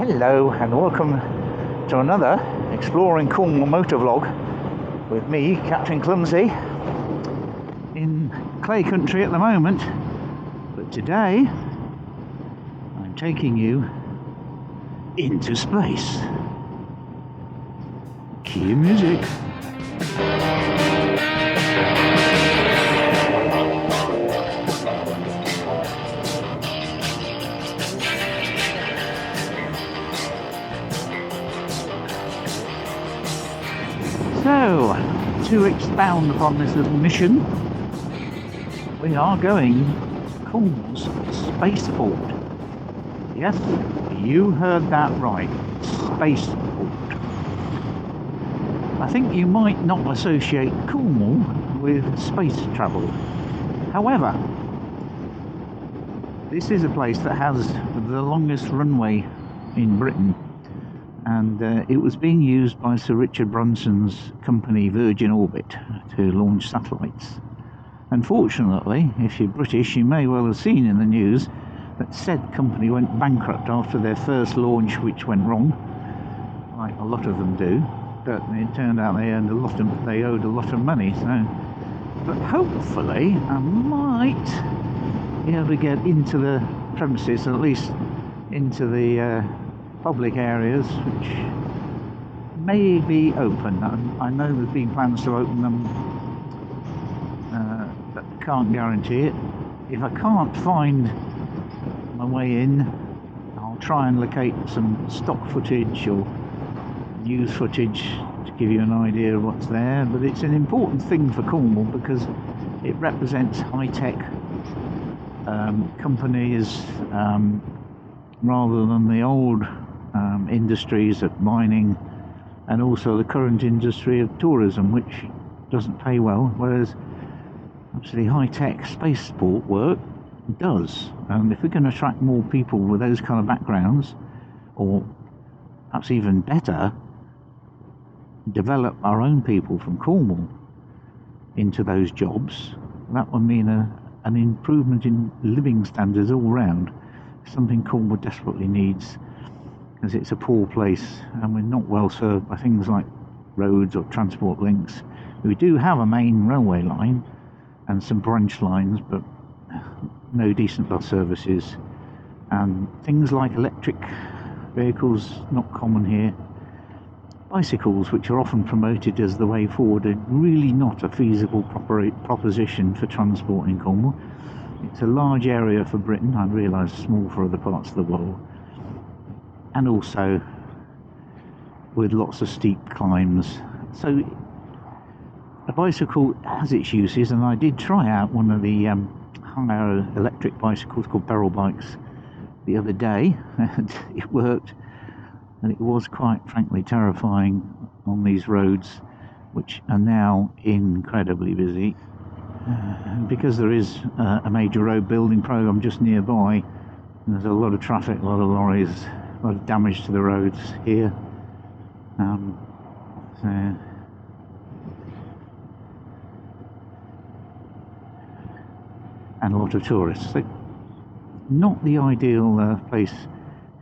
Hello and welcome to another Exploring Cornwall MotoVlog with me, Captain Clumsy, in clay country at the moment, but today I'm taking you into space. Cue music. So, to expound upon this little mission, we are going to Cornwall's Spaceport. Yes, you heard that right, Spaceport. I think you might not associate Cornwall with space travel. However, this is a place that has the longest runway in Britain. And it was being used by Sir Richard Branson's company Virgin Orbit to launch satellites. Unfortunately, if you're British, you may well have seen in the news that said company went bankrupt after their first launch, which went wrong, like a lot of them do. But it turned out they owed a lot of money. So, but hopefully, I might be able to get into the premises, at least into the public areas, which may be open. I know there's been plans to open them, but can't guarantee it. If I can't find my way in, I'll try and locate some stock footage or news footage to give you an idea of what's there. But it's an important thing for Cornwall because it represents high-tech companies rather than the old industries of mining, and also the current industry of tourism, which doesn't pay well, whereas actually high-tech spaceport work does. And if we're going to attract more people with those kind of backgrounds, or perhaps even better, develop our own people from Cornwall into those jobs, that would mean an improvement in living standards all round, something Cornwall desperately needs, as it's a poor place and we're not well served by things like roads or transport links. We do have a main railway line and some branch lines, but no decent bus services, and things like electric vehicles not common here. Bicycles, which are often promoted as the way forward, are really not a feasible proposition for transport in Cornwall. It's a large area for Britain, I realise small for other parts of the world, and also with lots of steep climbs. So a bicycle has its uses, and I did try out one of the higher electric bicycles called barrel bikes the other day, and it worked, and it was quite frankly terrifying on these roads, which are now incredibly busy. Because there is a major road building programme just nearby, there's a lot of traffic, a lot of lorries, a lot of damage to the roads here. And a lot of tourists. So not the ideal place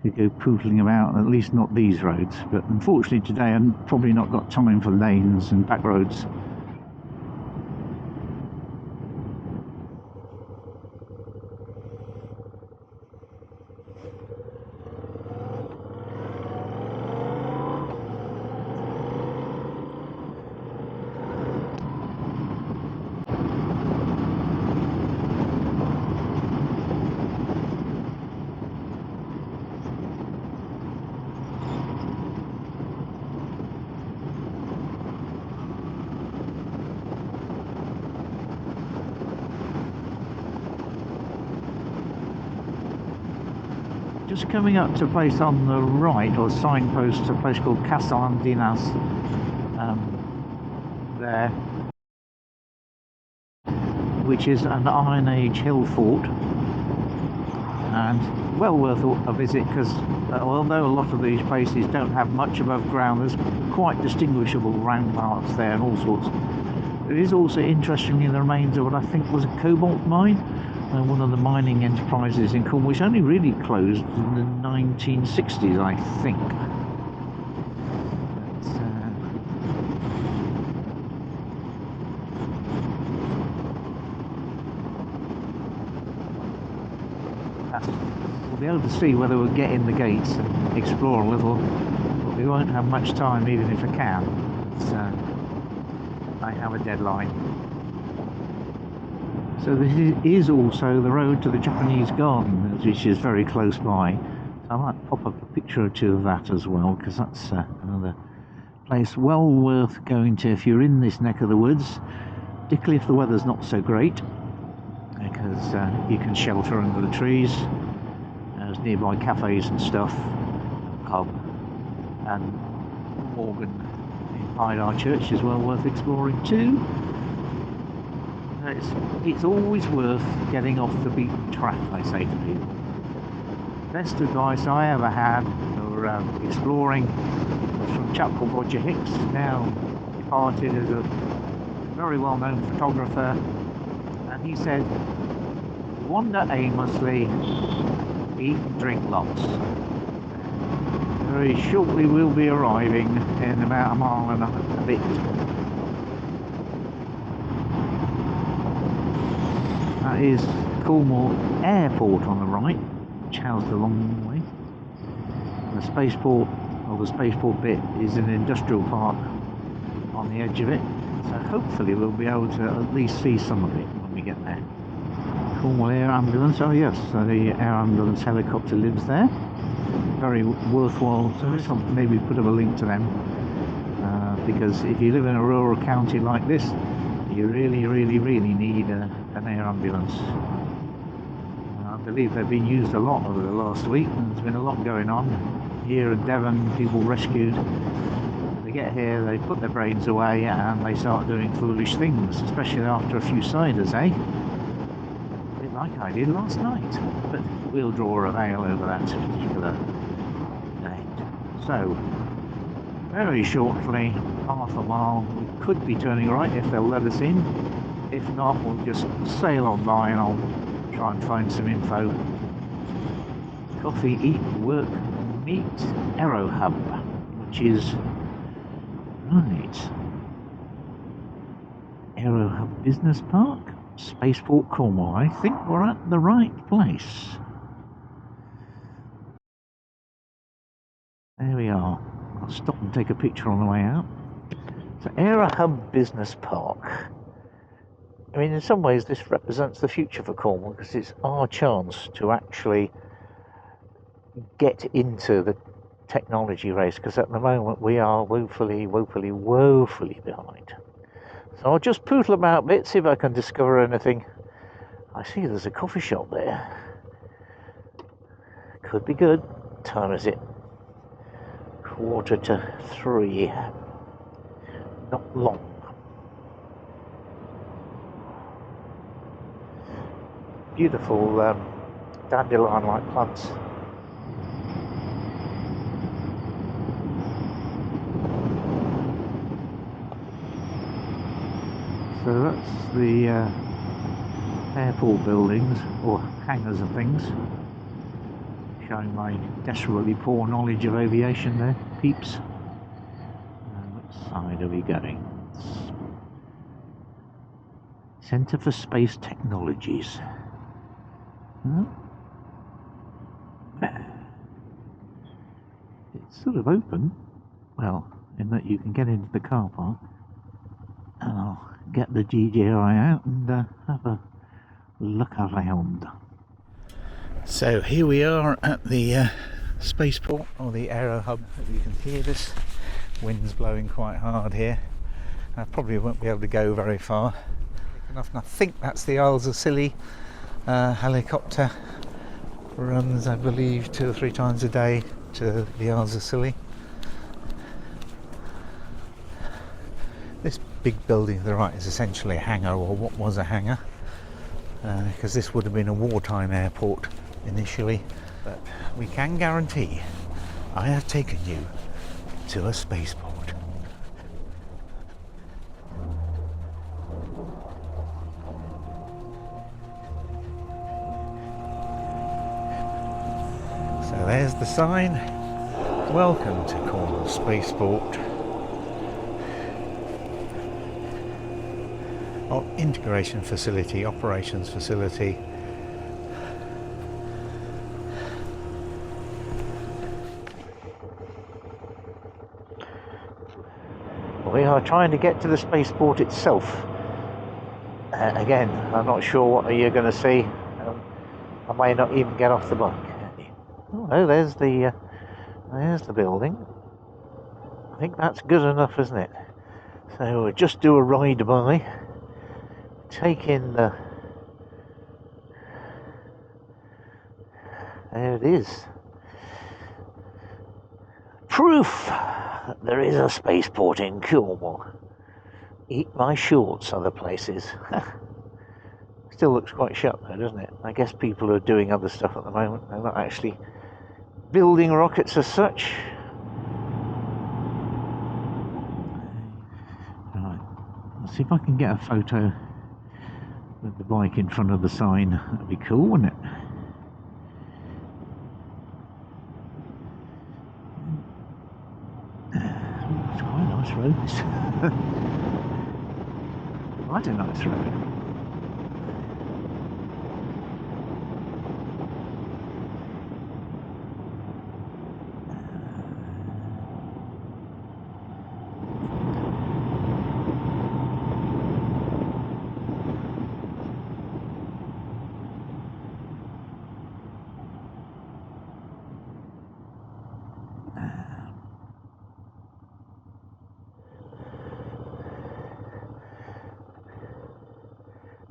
to go pootling about, at least not these roads. But unfortunately today I've probably not got time for lanes and back roads. Just coming up to a place on the right, or signpost, to a place called Castellandinas, there, which is an Iron Age hill fort, and well worth a visit, because although a lot of these places don't have much above ground, there's quite distinguishable ramparts there and all sorts. It is also interestingly the remains of what I think was a cobalt mine, one of the mining enterprises in Cornwall, which only really closed in the 1960s, I think. We'll be able to see whether we'll get in the gates and explore a little, but we won't have much time even if I can. I have a deadline. So this is also the road to the Japanese garden, which is very close by. So I might pop up a picture or two of that as well, because that's another place well worth going to if you're in this neck of the woods, particularly if the weather's not so great, because you can shelter under the trees. There's nearby cafes and stuff, pub, and Mawgan in Pydar Church is well worth exploring too. It's always worth getting off the beaten track, I say to people. Best advice I ever had for exploring was from a chap called Roger Hicks, now departed, as a very well-known photographer, and he said, wander aimlessly, eat and drink lots. Very shortly we'll be arriving in about a mile and a bit. That is Cornwall Airport on the right, which housed a long way. The spaceport, or the spaceport bit, is an industrial park on the edge of it, so hopefully we'll be able to at least see some of it when we get there. Cornwall Air Ambulance, oh yes, so the Air Ambulance helicopter lives there. Very worthwhile service. I'll maybe put up a link to them, because if you live in a rural county like this, you really need an air ambulance. I believe they've been used a lot over the last week, and there's been a lot going on. Here in Devon, people rescued. They get here, they put their brains away, and they start doing foolish things, especially after a few ciders, eh? A bit like I did last night. But we'll draw a veil over that particular date. So, very shortly, half a mile, we could be turning right if they'll let us in. If not, we'll just sail on by and I'll try and find some info. Coffee, eat, work, meet, Aerohub, which is right. Aerohub Business Park, Spaceport Cornwall. I think we're at the right place. There we are. I'll stop and take a picture on the way out. So Aerohub Business Park. I mean, in some ways this represents the future for Cornwall, because it's our chance to actually get into the technology race, because at the moment we are woefully behind. So I'll just poodle about a bit, see if I can discover anything. I see there's a coffee shop there. Could be good. What time is it? 2:45. Not long. Beautiful dandelion-like plants. So that's the airport buildings, or hangars and things. Showing my desperately poor knowledge of aviation there, peeps. Which side are we going? Centre for Space Technologies. It's sort of open, well, in that you can get into the car park, and I'll get the DJI out and have a look around. So here we are at the spaceport, or the Aerohub. You can hear this wind's blowing quite hard here. I probably won't be able to go very far. And I think that's the Isles of Scilly helicopter. Runs, I believe, 2 or 3 times a day to the Isles of Scilly. This big building to the right is essentially a hangar, or what was a hangar, because this would have been a wartime airport initially, but we can guarantee I have taken you to a spaceport. the sign. Welcome to Cornwall Spaceport. Integration facility, operations facility. We are trying to get to the spaceport itself. Again, I'm not sure what you're going to see. I may not even get off the bike. Oh, there's the building. I think that's good enough, isn't it? So we'll just do a ride by, take in the. There it is. Proof that there is a spaceport in Cornwall. Eat my shorts, other places. Still looks quite shut though, doesn't it? I guess people are doing other stuff at the moment. They're not actually building rockets as such. Right, let's see if I can get a photo with the bike in front of the sign. That'd be cool, wouldn't it? It's quite a nice road. Quite a nice road.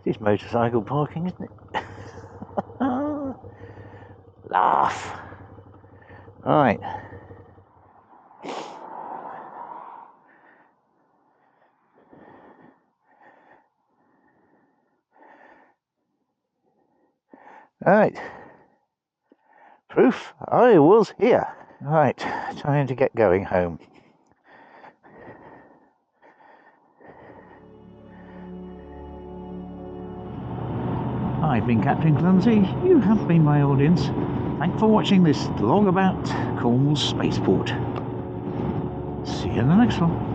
It's motorcycle parking, isn't it? Laugh. Right. Right. Proof I was here. Right, time to get going home. I've been Captain Clumsy, you have been my audience. Thanks for watching this vlog about Cornwall Spaceport. See you in the next one.